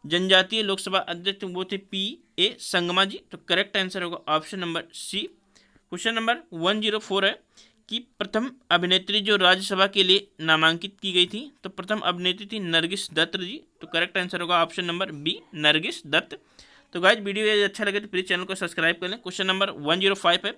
जनजातीय लोकसभा अध्यक्ष वो थे P.A. संगमा जी। तो करेक्ट आंसर होगा option number C. Question number 104 है कि प्रथम अभिनेत्री जो राज्यसभा के लिए नामांकित की गई थी, तो प्रथम अभिनेत्री थी नरगिस दत्त जी। तो करेक्ट आंसर होगा option number B, Nargis Dutt. तो गाइस वीडियो यदि अच्छा लगे तो प्लीज़ चैनल को सब्सक्राइब कर लें। क्वेश्चन नंबर 105 है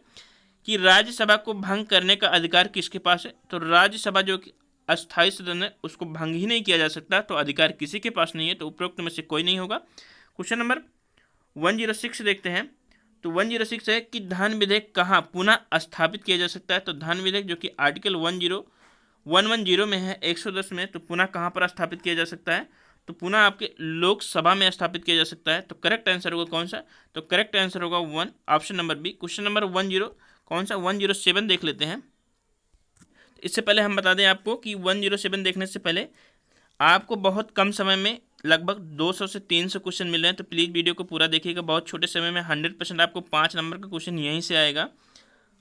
कि राज्यसभा को भंग करने का अधिकार किसके पास है? तो राज्यसभा जो कि अस्थायी सदन है उसको भंग ही नहीं किया जा सकता, तो अधिकार किसी के पास नहीं है, तो उपरोक्त में से कोई नहीं होगा। क्वेश्चन नंबर 106 देखते हैं। तो 106 है कि धन विधेयक कहाँ पुनः स्थापित किया जा सकता है? तो धन विधेयक जो कि आर्टिकल 110 में है, 110 में, तो पुनः कहाँ पर स्थापित किया जा सकता है? तो पुनः आपके लोकसभा में स्थापित किया जा सकता है। तो करेक्ट आंसर होगा कौन सा? तो करेक्ट आंसर होगा 1, option number B. Question number 107 देख लेते हैं। इससे पहले हम बता दें आपको कि 107 देखने से पहले आपको बहुत कम समय में लगभग 200 से 300 क्वेश्चन मिल रहे हैं, तो प्लीज़ वीडियो को पूरा देखिएगा। बहुत छोटे समय में 100% आपको 5 नंबर का क्वेश्चन यहीं से आएगा।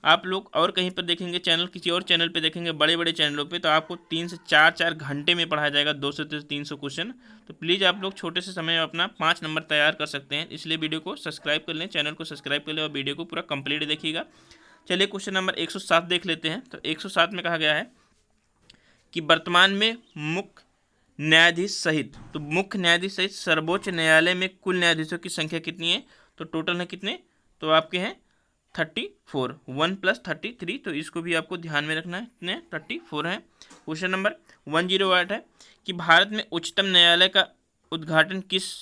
आप लोग और कहीं पर देखेंगे, चैनल किसी और चैनल पे देखेंगे, बड़े बड़े चैनलों पे, तो आपको 3 से 4 घंटे में पढ़ाया जाएगा 200 से 300 क्वेश्चन। तो प्लीज़ आप लोग छोटे से समय में अपना 5 नंबर तैयार कर सकते हैं, इसलिए वीडियो को सब्सक्राइब कर लें, चैनल को सब्सक्राइब कर लें और वीडियो को पूरा कंप्लीट देखिएगा। चलिए क्वेश्चन नंबर 107 देख लेते हैं। तो 107 में कहा गया है कि वर्तमान में मुख्य न्यायाधीश सहित, तो मुख्य न्यायाधीश सहित सर्वोच्च न्यायालय में कुल न्यायाधीशों की संख्या कितनी है? तो टोटल है कितने? तो आपके हैं 34, 1 + 33, तो इसको भी आपको ध्यान में रखना है, कितने 34 हैं। क्वेश्चन नंबर 108 है कि भारत में उच्चतम न्यायालय का उद्घाटन किस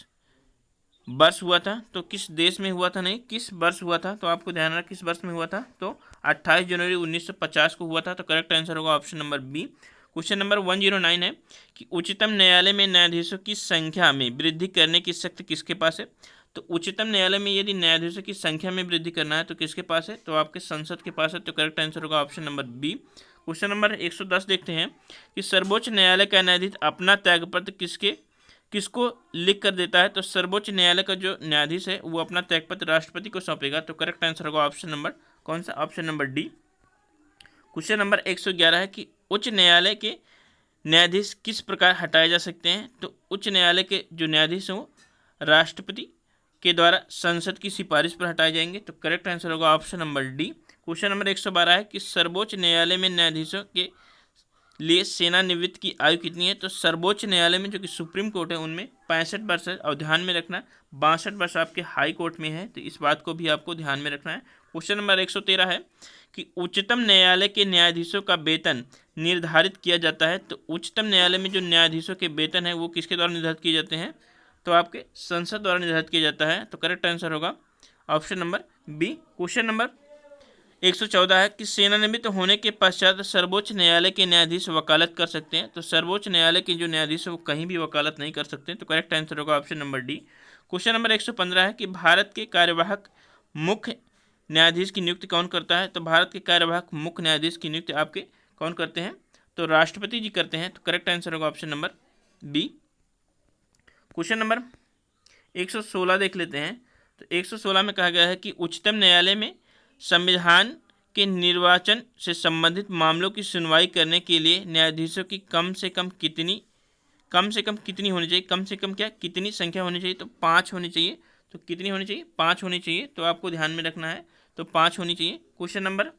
वर्ष हुआ था? तो किस देश में हुआ था, नहीं किस वर्ष हुआ था, तो आपको ध्यान रखना किस वर्ष में हुआ था। तो 28 जनवरी 1950 को हुआ था। तो करेक्ट आंसर होगा option number B. Question number 109 है कि उच्चतम न्यायालय में न्यायाधीशों की संख्या में वृद्धि करने की शक्ति किसके पास है? तो उच्चतम न्यायालय में यदि न्यायाधीशों की संख्या में वृद्धि करना है तो किसके पास है? तो आपके संसद के पास है। तो करेक्ट आंसर होगा option number B. Question number 110 देखते हैं कि सर्वोच्च न्यायालय का न्यायाधीश अपना त्यागपत्र किसको लिख कर देता है? तो सर्वोच्च न्यायालय का जो न्यायाधीश है वो अपना त्यागपत्र राष्ट्रपति को सौंपेगा। तो करेक्ट आंसर होगा ऑप्शन नंबर कौन सा? Option number D. Question number 111 है कि उच्च न्यायालय के न्यायाधीश किस प्रकार हटाए जा सकते हैं? तो उच्च न्यायालय के जो न्यायाधीश हैं वो राष्ट्रपति के द्वारा संसद की सिफारिश पर हटाए जाएंगे। तो करेक्ट आंसर होगा option number D. Question number 112 है कि सर्वोच्च न्यायालय में न्यायाधीशों के लिए सेवानिवृत्त की आयु कितनी है? तो सर्वोच्च न्यायालय में जो कि सुप्रीम कोर्ट है उनमें 65 वर्ष है, और ध्यान में रखना 62 वर्ष आपके हाई कोर्ट में है, तो इस बात को भी आपको ध्यान में रखना है। क्वेश्चन नंबर 113 है कि उच्चतम न्यायालय के न्यायाधीशों का वेतन निर्धारित किया जाता है। तो उच्चतम न्यायालय में जो न्यायाधीशों के वेतन है वो किसके द्वारा निर्धारित किए जाते हैं? तो आपके संसद द्वारा निर्धारित किया जाता है। तो करेक्ट आंसर होगा option number B. Question number 114 है कि सेवानिवृत्त होने के पश्चात सर्वोच्च न्यायालय के न्यायाधीश वकालत कर सकते हैं। तो सर्वोच्च न्यायालय के जो न्यायाधीश है वो कहीं भी वकालत नहीं कर सकते। तो करेक्ट आंसर होगा option number D. Question number 115 है कि भारत के कार्यवाहक मुख्य न्यायाधीश की नियुक्ति कौन करता है? तो भारत के कार्यवाहक मुख्य न्यायाधीश की नियुक्ति आपके कौन करते हैं? तो राष्ट्रपति जी करते हैं। तो करेक्ट आंसर होगा option number B. Question number 116 देख लेते हैं। तो 116 में कहा गया है कि उच्चतम न्यायालय में संविधान के निर्वाचन से संबंधित मामलों की सुनवाई करने के लिए न्यायाधीशों की कम से कम कितनी होनी चाहिए? कम से कम क्या कितनी संख्या होनी चाहिए? तो 5 होनी चाहिए। तो कितनी होनी चाहिए? 5 होनी चाहिए। तो आपको ध्यान में रखना है, तो 5 होनी चाहिए। क्वेश्चन नंबर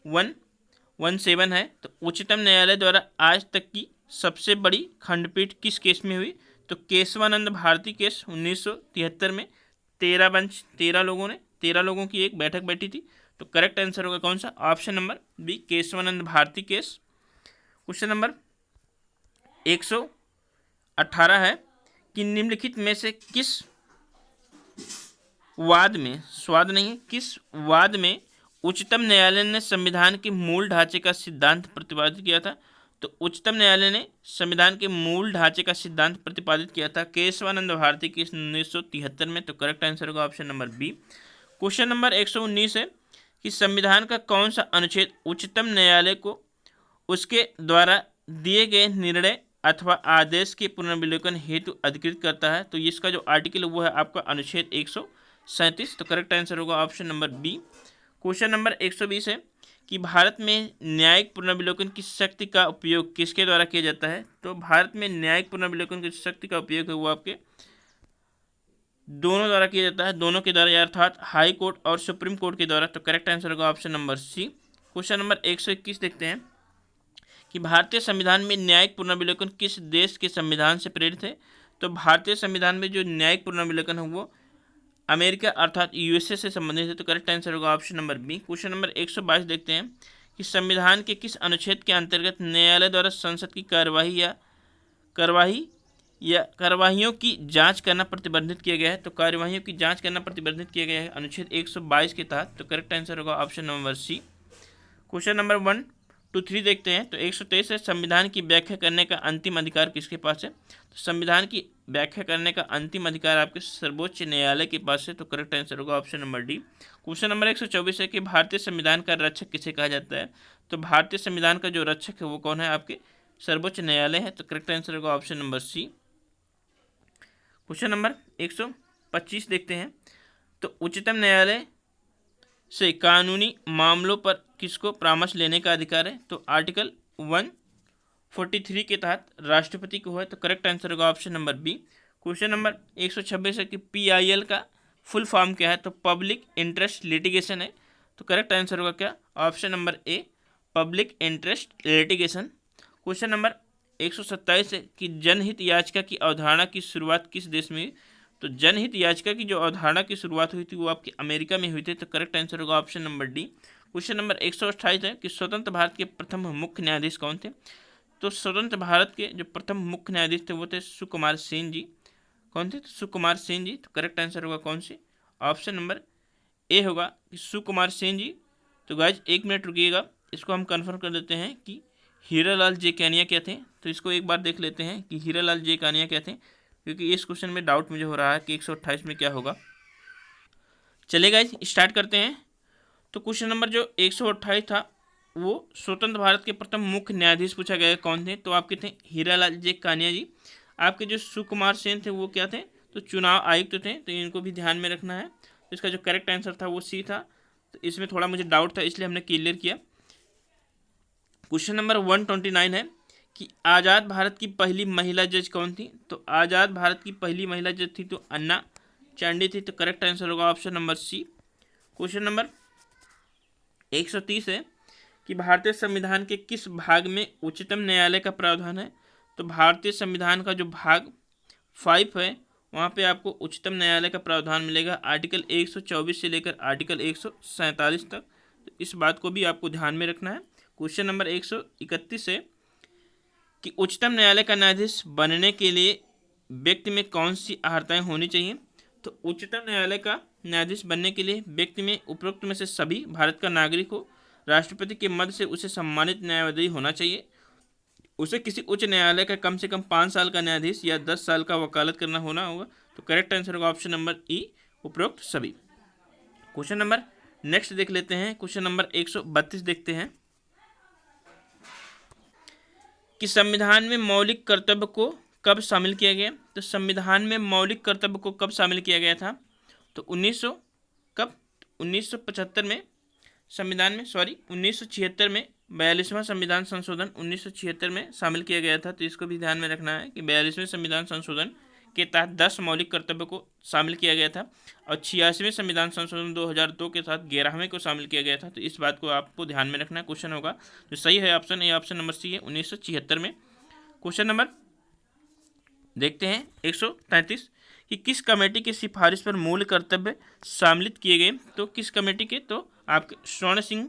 117 है तो उच्चतम न्यायालय द्वारा आज तक की सबसे बड़ी खंडपीठ किस केस में हुई? तो केशवानंद भारती केस 1973 में 13 लोगों ने 13 लोगों की एक बैठक बैठी थी। तो करेक्ट आंसर होगा कौन सा? Option number B, Keshavananda Bharati case. Question number 118 है कि निम्नलिखित में से किस वाद में, स्वाद नहीं, किस वाद में उच्चतम न्यायालय ने संविधान के मूल ढांचे का सिद्धांत प्रतिपादित किया था? तो उच्चतम न्यायालय ने संविधान के मूल ढांचे का सिद्धांत प्रतिपादित किया था केशवानंद भारती की 1973 में। तो करेक्ट आंसर होगा option number B. Question number 119 है कि संविधान का कौन सा अनुच्छेद उच्चतम न्यायालय को उसके द्वारा दिए गए निर्णय अथवा आदेश के पुनर्विलोकन हेतु अधिकृत करता है? तो इसका जो आर्टिकल वो है आपका अनुच्छेद 137। तो करेक्ट आंसर होगा option number B. Question number 120 है कि भारत में न्यायिक पुनर्विलोकन की शक्ति का उपयोग किसके द्वारा किया जाता है? तो भारत में न्यायिक पुनर्विलोकन की शक्ति का उपयोग है वो आपके दोनों द्वारा किया जाता है, दोनों के द्वारा, अर्थात हाई कोर्ट और सुप्रीम कोर्ट के द्वारा। तो करेक्ट आंसर होगा option number C. Question number 121 देखते हैं कि भारतीय संविधान में न्यायिक पुनर्विलोकन किस देश के संविधान से प्रेरित है? तो भारतीय संविधान में जो न्यायिक पुनर्विलोकन है वो अमेरिका अर्थात यूएसए से संबंधित है। तो करेक्ट आंसर होगा option number B. Question number 122 देखते हैं कि संविधान के किस अनुच्छेद के अंतर्गत न्यायालय द्वारा संसद की कार्यवाहियों की जांच करना प्रतिबंधित किया गया है? तो कार्यवाहियों की जांच करना प्रतिबंधित किया गया है अनुच्छेद 122 के तहत। तो करेक्ट आंसर होगा option number C. Question number 1 to 3 देखते हैं। तो 123 है संविधान की व्याख्या करने का अंतिम अधिकार किसके पास है? तो संविधान की व्याख्या करने का अंतिम अधिकार आपके सर्वोच्च न्यायालय के पास है। तो करेक्ट आंसर होगा option number D. Question number 124 है कि भारतीय संविधान का रक्षक किसे कहा जाता है? तो भारतीय संविधान का जो रक्षक है वो कौन है? आपके सर्वोच्च न्यायालय है। तो करेक्ट आंसर होगा option number C. Question number 125 देखते हैं। तो उच्चतम न्यायालय से कानूनी मामलों पर किसको परामर्श लेने का अधिकार है? तो आर्टिकल 143 के तहत राष्ट्रपति को है। तो करेक्ट आंसर होगा option number B. Question number 126 है कि पीआईएल का फुल फॉर्म क्या है? तो पब्लिक इंटरेस्ट लिटिगेशन है। तो करेक्ट आंसर होगा क्या? Option number A, public interest litigation. Question number 127 है कि जनहित याचिका की अवधारणा की शुरुआत किस देश में हुई? तो जनहित याचिका की जो अवधारणा की शुरुआत हुई थी वो आपकी अमेरिका में हुई थी। तो करेक्ट आंसर होगा option number D. Question number 128 है कि स्वतंत्र भारत के प्रथम मुख्य न्यायाधीश कौन थे? तो स्वतंत्र भारत के जो प्रथम मुख्य न्यायाधीश थे वो थे सुकुमार सेन जी। कौन थे? तो सुकुमार सेन जी। तो करेक्ट आंसर होगा कौन सी? ऑप्शन नंबर ए होगा कि सुकुमार सेन जी। तो गाइज 1 मिनट रुकिएगा, इसको हम कन्फर्म कर देते हैं कि हीरालाल जे कानिया क्या थे। तो इसको एक बार देख लेते हैं कि हीरालाल जे कानिया क्या थे, क्योंकि इस क्वेश्चन में डाउट मुझे हो रहा है कि 128 में क्या होगा। चलिए गाइज स्टार्ट करते हैं। तो क्वेश्चन नंबर जो 128 था वो स्वतंत्र भारत के प्रथम मुख्य न्यायाधीश पूछा गया कौन थे? तो आपके थे हीरालाल जे कानिया जी। आपके जो सुकुमार सेन थे वो क्या थे? तो चुनाव आयुक्त थे। तो इनको भी ध्यान में रखना है। तो इसका जो करेक्ट आंसर था वो सी था। तो इसमें थोड़ा मुझे डाउट था इसलिए हमने क्लियर किया। क्वेश्चन नंबर 129 है कि आज़ाद भारत की पहली महिला जज कौन थी? तो आज़ाद भारत की पहली महिला जज थी तो अन्ना चांडी थी। तो करेक्ट आंसर होगा option number C. Question number 130 है कि भारतीय संविधान के किस भाग में उच्चतम न्यायालय का प्रावधान है? तो भारतीय संविधान का जो भाग 5 है वहाँ पे आपको उच्चतम न्यायालय का प्रावधान मिलेगा आर्टिकल 124 से लेकर आर्टिकल 147 तक। तो इस बात को भी आपको ध्यान में रखना है। क्वेश्चन नंबर 131 है कि उच्चतम न्यायालय का न्यायाधीश बनने के लिए व्यक्ति में कौन सी अर्हताएं होनी चाहिए? तो उच्चतम न्यायालय का न्यायाधीश बनने के लिए व्यक्ति में उपरोक्त में से सभी भारत का नागरिक हो, राष्ट्रपति के मद से उसे सम्मानित न्यायाधीश होना चाहिए, उसे किसी उच्च न्यायालय का कम से कम 5 साल का न्यायाधीश या 10 साल का वकालत करना होना होगा। तो करेक्ट आंसर होगा ऑप्शन नंबर ई, उपरोक्त सभी। क्वेश्चन नंबर नेक्स्ट देख लेते हैं। क्वेश्चन नंबर 132 देखते हैं कि संविधान में मौलिक कर्तव्य को कब शामिल किया गया? तो संविधान में मौलिक कर्तव्य को कब शामिल किया गया था? तो 1975 में संविधान में 1976 में 42वां संविधान संशोधन 1976 में शामिल किया गया था। तो इसको भी ध्यान में रखना है कि 42वें संविधान संशोधन के तहत 10 मौलिक कर्तव्य को शामिल किया गया था और 86वें संविधान संशोधन 2002 के साथ 11वें को शामिल किया गया था। तो इस बात को आपको ध्यान में रखना है। क्वेश्चन होगा जो सही है option A, option number C है 1976 में। क्वेश्चन नंबर देखते हैं 133 कि किस कमेटी की सिफारिश पर मूल कर्तव्य सम्मिलित किए गए, तो किस कमेटी के, तो आपके स्वर्ण सिंह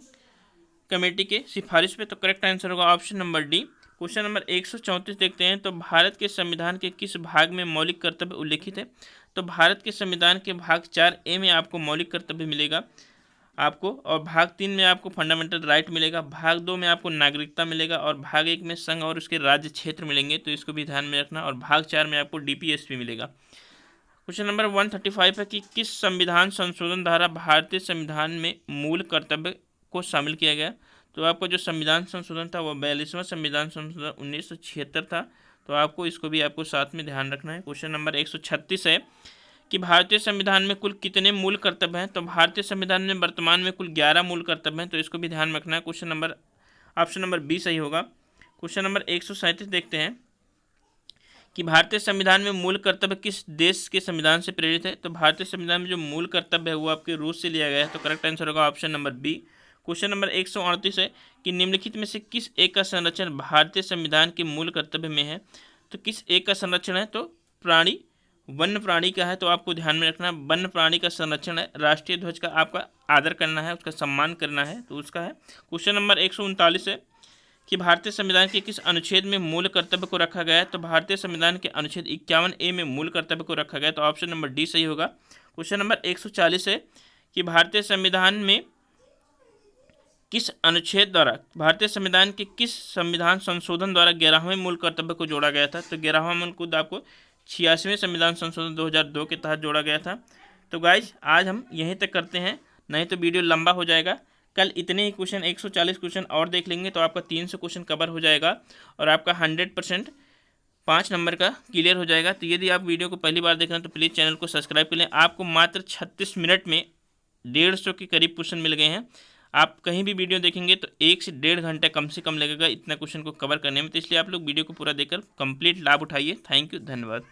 कमेटी के सिफारिश पे। तो करेक्ट आंसर होगा option number D. Question number 134 देखते हैं। तो भारत के संविधान के किस भाग में मौलिक कर्तव्य उल्लेखित है? तो भारत के संविधान के भाग 4A में आपको मौलिक कर्तव्य मिलेगा आपको, और भाग 3 में आपको फंडामेंटल राइट मिलेगा, भाग 2 में आपको नागरिकता मिलेगा, और भाग 1 में संघ और उसके राज्य क्षेत्र मिलेंगे, तो इसको भी ध्यान में रखना, और भाग 4 में आपको DPSP मिलेगा। क्वेश्चन नंबर 135 है कि किस संविधान संशोधन द्वारा भारतीय संविधान में मूल कर्तव्य को शामिल किया गया? तो आपको जो संविधान संशोधन था वो 42वां संविधान संशोधन 1976 था, तो आपको इसको भी आपको साथ में ध्यान रखना है। क्वेश्चन नंबर 136 है कि भारतीय संविधान में कुल कितने मूल कर्तव्य हैं? तो भारतीय संविधान में वर्तमान में कुल 11 मूल कर्तव्य हैं, तो इसको भी ध्यान रखना है। Question number option number B सही होगा। क्वेश्चन नंबर 137 देखते हैं कि भारतीय संविधान में मूल कर्तव्य किस देश के संविधान से प्रेरित है? तो भारतीय संविधान में जो मूल कर्तव्य है वो आपके रूस से लिया गया है, तो करेक्ट आंसर होगा option number B. Question number 138 है कि निम्नलिखित में से किस एक का संरक्षण भारतीय संविधान के मूल कर्तव्य में है? तो किस एक का संरक्षण है? तो प्राणी वन्य प्राणी का है, तो आपको ध्यान में रखना वन्य प्राणी का संरक्षण है। राष्ट्रीय ध्वज का आपका आदर करना है, उसका सम्मान करना है, तो उसका है। क्वेश्चन नंबर 139 है कि भारतीय संविधान के किस अनुच्छेद में मूल कर्तव्य को रखा गया है? तो भारतीय संविधान के अनुच्छेद 51A में मूल कर्तव्य को रखा गया है, तो ऑप्शन नंबर डी सही होगा। क्वेश्चन नंबर 140 है कि भारतीय संविधान में किस अनुच्छेद द्वारा, भारतीय संविधान के किस संविधान संशोधन द्वारा 11वें मूल कर्तव्य को जोड़ा गया था? तो 11वां मूल को आपको 86वें संविधान संशोधन 2002 के तहत जोड़ा गया था। तो गाइज आज हम यहीं तक करते हैं, नहीं तो वीडियो लंबा हो जाएगा। कल इतने ही क्वेश्चन 140 क्वेश्चन और देख लेंगे, तो आपका 300 क्वेश्चन कवर हो जाएगा और आपका 100% 5 नंबर का क्लियर हो जाएगा। तो यदि आप वीडियो को पहली बार देख रहे हैं तो प्लीज़ चैनल को सब्सक्राइब कर लें। आपको मात्र 36 मिनट में 150 के करीब क्वेश्चन मिल गए हैं। आप कहीं भी वीडियो देखेंगे तो 1 से 1.5 घंटा कम से कम लगेगा इतना क्वेश्चन को कवर करने में, तो इसलिए आप लोग वीडियो को पूरा देखकर कंप्लीट लाभ उठाइए। थैंक यू, धन्यवाद।